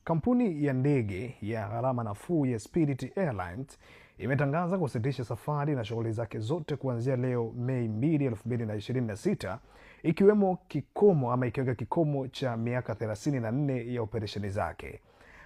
Kampuni ya ndege ya gharama nafuu ya Spirit Airlines imetangaza kusitisha safari na shughuli zake zote kuanzia leo Mei 2, 2026, ikiweka kikomo cha miaka 34 ya operesheni zake.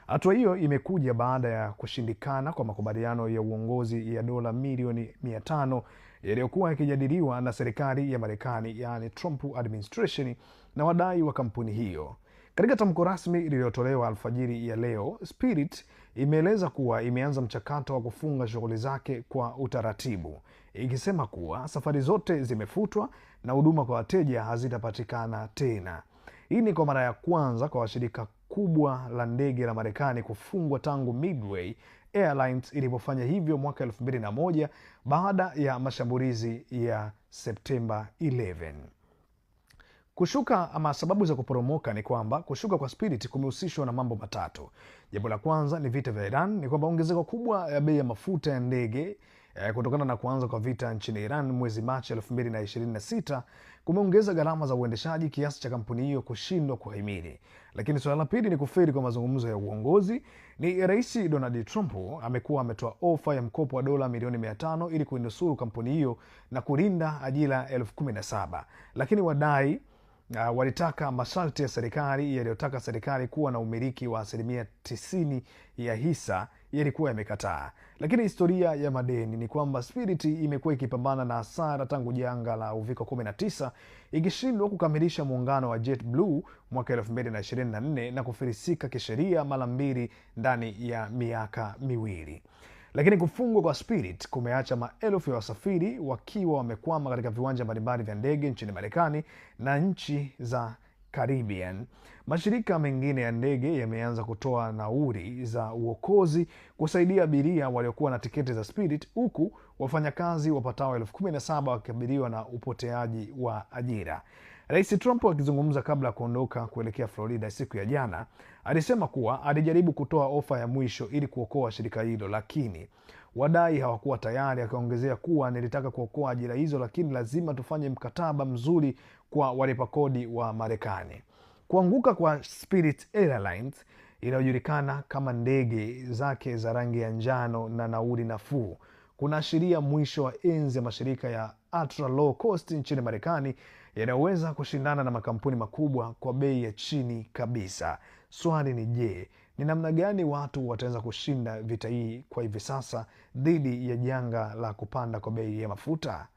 Hatua hiyo imekuja baada ya kushindikana kwa makubaliano ya uongozi ya dola milioni 500 yaliyokuwa yakijadiliwa na serikali ya Marekani, yaani Trump administration, na wadai wa kampuni hiyo. Katika tamko rasmi lililotolewa alfajiri ya leo, Spirit imeeleza kuwa imeanza mchakato wa kufunga shughuli zake kwa utaratibu, ikisema kuwa safari zote zimefutwa na huduma kwa wateja hazitapatikana tena. Hii ni kwa mara ya kwanza kwa washirika kubwa la ndege la Marekani kufungwa tangu Midway Airlines ilipofanya hivyo mwaka 2001 baada ya mashambulizi ya Septemba 11. Kushuka ama sababu za kuporomoka ni kwamba kushuka kwa Spirit kumehusishwa na mambo matatu. Jambo la kwanza ni vita vya Iran, ni kwamba ongezeko kubwa ya bei ya mafuta ya ndege kutokana na kuanza kwa vita nchini Iran mwezi Machi 2026 kumeongeza gharama za uendeshaji kiasi cha kampuni hiyo kushindwa kuhimili. Lakini suala la pili ni kufeli kwa mazungumzo ya uongozi. Ni Rais Donald Trump amekuwa ametoa ofa ya mkopo wa dola milioni 500 ili kuinusuru kampuni hiyo na kulinda ajira 17,000. Lakini wadai walitaka masharti ya serikali yaliyotaka serikali kuwa na umiliki wa 90% ya hisa yalikuwa yamekataa. Lakini historia ya madeni ni kwamba Spirit imekuwa ikipambana na hasara tangu janga la Uviko 19, ikishindwa kukamilisha muungano wa JetBlue mwaka 2024 na kufilisika kisheria mara 2 ndani ya miaka miwili. Lakini kufungwa kwa Spirit kumeacha maelfu ya wasafiri wakiwa wamekwama katika viwanja mbalimbali vya ndege nchini Marekani na nchi za Caribbean. Mashirika mengine ya ndege yameanza kutoa nauli za uokozi kusaidia abiria waliokuwa na tiketi za Spirit, huku wafanyakazi wapatao 17,000 wakikabiliwa na upoteaji wa ajira. Rais Trump akizungumza kabla ya kuondoka kuelekea Florida siku ya jana, alisema kuwa alijaribu kutoa ofa ya mwisho ili kuokoa shirika hilo, lakini wadai hawakuwa tayari. Akaongezea kuwa nilitaka kuokoa ajira hizo, lakini lazima tufanye mkataba mzuri kwa walipa kodi wa Marekani. Kuanguka kwa Spirit Airlines inayojulikana kama ndege zake za rangi ya njano na nauli nafuu kunaashiria mwisho wa enzi ya mashirika ya ultra low cost nchini Marekani yanayoweza kushindana na makampuni makubwa kwa bei ya chini kabisa. Swali ni je, ni namna gani watu wataweza kushinda vita hii kwa hivi sasa dhidi ya janga la kupanda kwa bei ya mafuta?